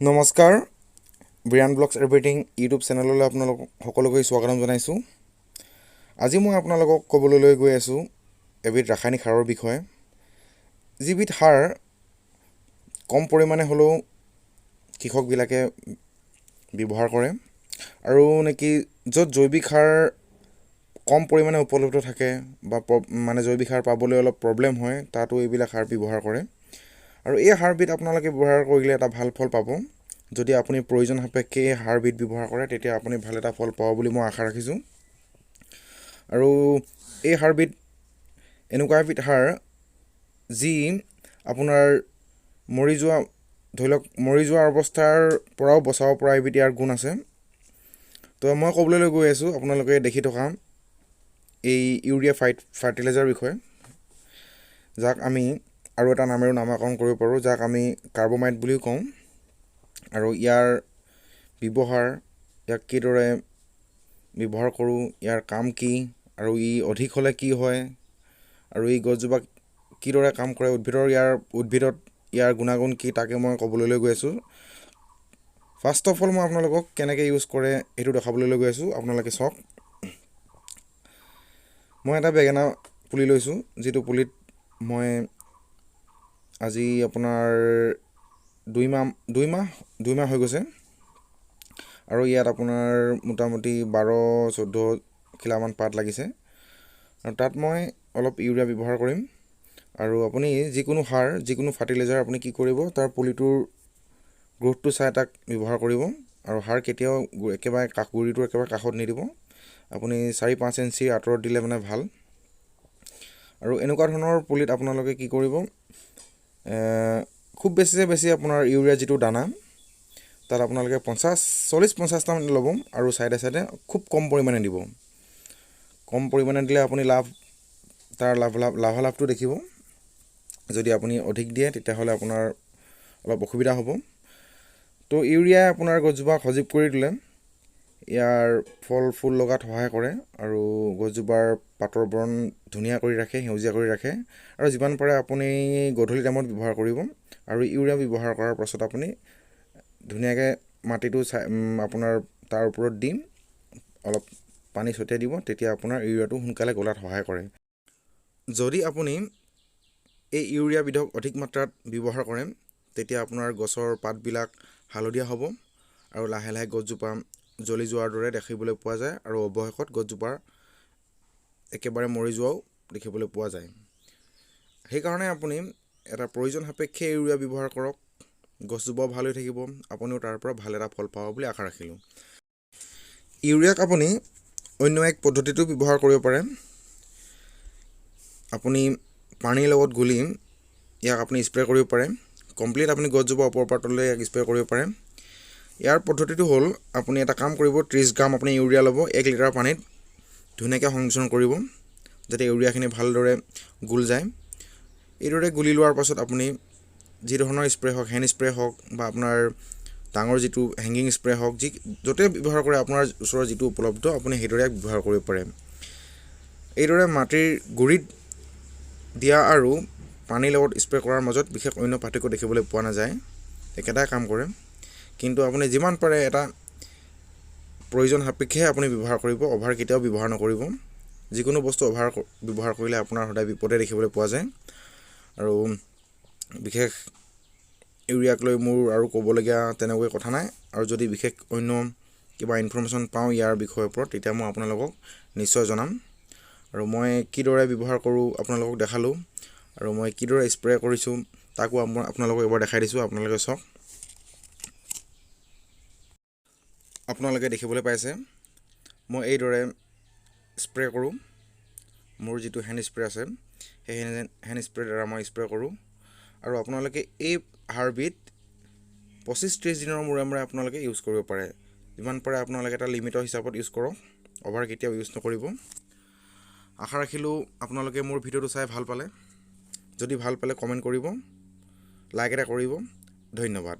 নমস্কাৰ Brian blogs everything YouTube চেনেললৈ আপোনালোক সকলোকে স্বাগতম জনাইছোঁ। আজি মই আপোনালোকক ক'বলৈ গৈ আছোঁ এবিধ ৰাসায়নিক সাৰৰ বিষয়ে, যিবিধ সাৰ কম পৰিমাণে হ'লেও কৃষকবিলাকে ব্যৱহাৰ কৰে আৰু নেকি য'ত জৈৱিক সাৰ কম পৰিমাণে উপলব্ধ থাকে বা জৈৱিক সাৰ পাবলৈ অলপ প্ৰব্লেম হয়, তাতো এইবিলাক সাৰ ব্যৱহাৰ কৰে। আৰু এই সাৰবিধ আপোনালোকে ব্যৱহাৰ কৰিলে এটা ভাল ফল পাব। যদি আপুনি প্ৰয়োজন সাপেক্ষে এই সাৰবিধ ব্যৱহাৰ কৰে তেতিয়া আপুনি ভাল এটা ফল পাব বুলি মই আশা ৰাখিছোঁ। আৰু এই সাৰবিধ এনেকুৱা এবিধ সাৰ যি আপোনাৰ মৰি যোৱা অৱস্থাৰ পৰাও বচাব পৰা এবিধ ইয়াৰ গুণ আছে। তো মই ক'বলৈ গৈ আছোঁ আপোনালোকে দেখি থকা এই ইউৰিয়া ফাৰ্টিলাইজাৰৰ বিষয়ে, যাক আমি আৰু এটা নামেৰে নামাকৰণ কৰিব পাৰোঁ, যাক আমি কাৰ্বমাইট বুলিও কওঁ। আৰু ইয়াৰ ব্যৱহাৰ, ইয়াক কিদৰে ব্যৱহাৰ কৰোঁ, ইয়াৰ কাম কি, আৰু ই অধিক হ'লে কি হয়, আৰু এই গছজোপাক কিদৰে কাম কৰে, উদ্ভিদত ইয়াৰ গুণাগুণ কি, তাকে মই ক'বলৈ গৈ আছোঁ। ফাৰ্ষ্ট অফ অল মই আপোনালোকক কেনেকৈ ইউজ কৰে সেইটো দেখাবলৈ গৈ আছোঁ। আপোনালোকে চাওক, মই এটা বেঙেনা পুলি লৈছোঁ, যিটো পুলিত মই আজি আপোনাৰ দুই মাহ হৈ গৈছে। আৰু ইয়াত আপোনাৰ মোটামুটি 12-14 খিলামান পাত লাগিছে। আৰু তাত মই অলপ ইউৰিয়া ব্যৱহাৰ কৰিম। আৰু আপুনি যিকোনো ফাৰ্টিলাইজাৰ আপুনি কি কৰিব, তাৰ পুলিটোৰ গ্ৰোথটো চাই তাক ব্যৱহাৰ কৰিব। আৰু সাৰ কেতিয়াও গুৰিটো একেবাৰে কাষত নিদিব, আপুনি 4-5 ইঞ্চিৰ আঁতৰত দিলে মানে ভাল। আৰু এনেকুৱা ধৰণৰ পুলিত আপোনালোকে কি কৰিব, খুব বেছি আপোনাৰ ইউৰিয়া যিটো দানা, তাত আপোনালোকে 40-50টামান ল'ব আৰু চাইডে খুব কম পৰিমাণে দিব। কম পৰিমাণে দিলে আপুনি তাৰ লাভালাভটো দেখিব। যদি আপুনি অধিক দিয়ে তেতিয়াহ'লে আপোনাৰ অলপ অসুবিধা হ'ব। তো ইউৰিয়াই আপোনাৰ গছজোপাক সজীৱ কৰি তোলে, ইয়াৰ ফুল লগাত সহায় কৰে আৰু গছজোপাৰ পাতৰ বৰণ ধুনীয়া কৰি ৰাখে, সেউজীয়া কৰি ৰাখে। আৰু যিমান পাৰে আপুনি গধূলি টাইমত ব্যৱহাৰ কৰিব। আৰু ইউৰিয়া ব্যৱহাৰ কৰাৰ পাছত আপুনি ধুনীয়াকৈ মাটিটো আপোনাৰ তাৰ ওপৰত দি অলপ পানী ছটিয়াই দিব, তেতিয়া আপোনাৰ ইউৰিয়াটো সোনকালে গলাত সহায় কৰে। যদি আপুনি এই ইউৰিয়াবিধক অধিক মাত্ৰাত ব্যৱহাৰ কৰে তেতিয়া আপোনাৰ গছৰ পাতবিলাক হালধীয়া হ'ব আৰু লাহে লাহে গছজোপা জ্বলি যোৱাৰ দৰে দেখিবলৈ পোৱা যায়, আৰু অৱশেষত গছজোপা একেবাৰে মৰি যোৱাও দেখিবলৈ পোৱা যায়। সেইকাৰণে আপুনি এটা প্ৰয়োজন সাপেক্ষে ইউৰিয়া ব্যৱহাৰ কৰক, গছজোপাও ভাল হৈ থাকিব, আপুনিও তাৰ পৰা ভাল এটা ফল পাব বুলি আশা ৰাখিলোঁ। ইউৰিয়াক আপুনি অন্য এক পদ্ধতিটো ব্যৱহাৰ কৰিব পাৰে। আপুনি পানীৰ লগত গুলি ইয়াক আপুনি স্প্ৰে কৰিব পাৰে। কমপ্লিট আপুনি গছজোপা ওপৰৰ পৰা তললৈ ইয়াক স্প্ৰে কৰিব পাৰে। ইয়াৰ পদ্ধতিটো হ'ল, আপুনি এটা কাম কৰিব, 30 গ্ৰাম আপুনি ইউৰিয়া ল'ব, 1 লিটাৰ পানীত ধুনীয়াকৈ সংমিশ্ৰণ কৰিব, যাতে ইউৰিয়াখিনি ভালদৰে গুল যায়। এইদৰে গুলি লোৱাৰ পাছত আপুনি যি ধৰণৰ স্প্ৰে হওক, হেণ্ড স্প্ৰে হওক বা আপোনাৰ ডাঙৰ যিটো হেংগিং স্প্ৰে হওক, য'তে ব্যৱহাৰ কৰে আপোনাৰ ওচৰৰ যিটো উপলব্ধ, আপুনি সেইদৰে ব্যৱহাৰ কৰিব পাৰে। এইদৰে মাটিৰ গুৰিত দিয়া আৰু পানীৰ লগত স্প্ৰে কৰাৰ মাজত বিশেষ অন্য পাৰ্থক্য দেখিবলৈ পোৱা নাযায়, একেটাই কাম কৰে। কিন্তু আপুনি যিমান পাৰে এটা প্ৰয়োজন সাপেক্ষেহে আপুনি ব্যৱহাৰ কৰিব, অভাৰ কেতিয়াও ব্যৱহাৰ নকৰিব। যিকোনো বস্তু ব্যৱহাৰ কৰিলে আপোনাৰ সদায় বিপদে দেখিবলৈ পোৱা যায়। আৰু বিশেষ ইউৰিয়াক লৈ মোৰ আৰু ক'বলগীয়া তেনেকৈ কথা নাই। আৰু যদি বিশেষ অন্য কিবা ইনফৰ্মেশ্যন পাওঁ ইয়াৰ বিষয়ৰ ওপৰত, তেতিয়া মই আপোনালোকক নিশ্চয় জনাম। আৰু মই কিদৰে ব্যৱহাৰ কৰোঁ আপোনালোকক দেখালোঁ, আৰু মই কিদৰে স্প্ৰে কৰিছোঁ তাকো আপোনালোকক এবাৰ দেখাই দিছোঁ। আপোনালোকে চাওক, আপোনালোকে দেখিবলৈ পাইছে মই এইদৰে স্প্ৰে কৰোঁ। মোৰ যিটো হেণ্ড স্প্ৰে আছে, সেই হেণ্ড স্প্ৰেৰ দ্বাৰা মই স্প্ৰে কৰোঁ। আৰু আপোনালোকে এই সাৰবিধ 25-30 দিনৰ মূৰে আপোনালোকে ইউজ কৰিব পাৰে। যিমান পাৰে আপোনালোকে এটা লিমিটৰ হিচাপত ইউজ কৰক, অভাৰ কেতিয়াও ইউজ নকৰিব। আশা ৰাখিলোঁ আপোনালোকে মোৰ ভিডিঅ'টো চাই ভাল পালে। যদি ভাল পালে কমেণ্ট কৰিব, লাইক এটা কৰিব। ধন্যবাদ।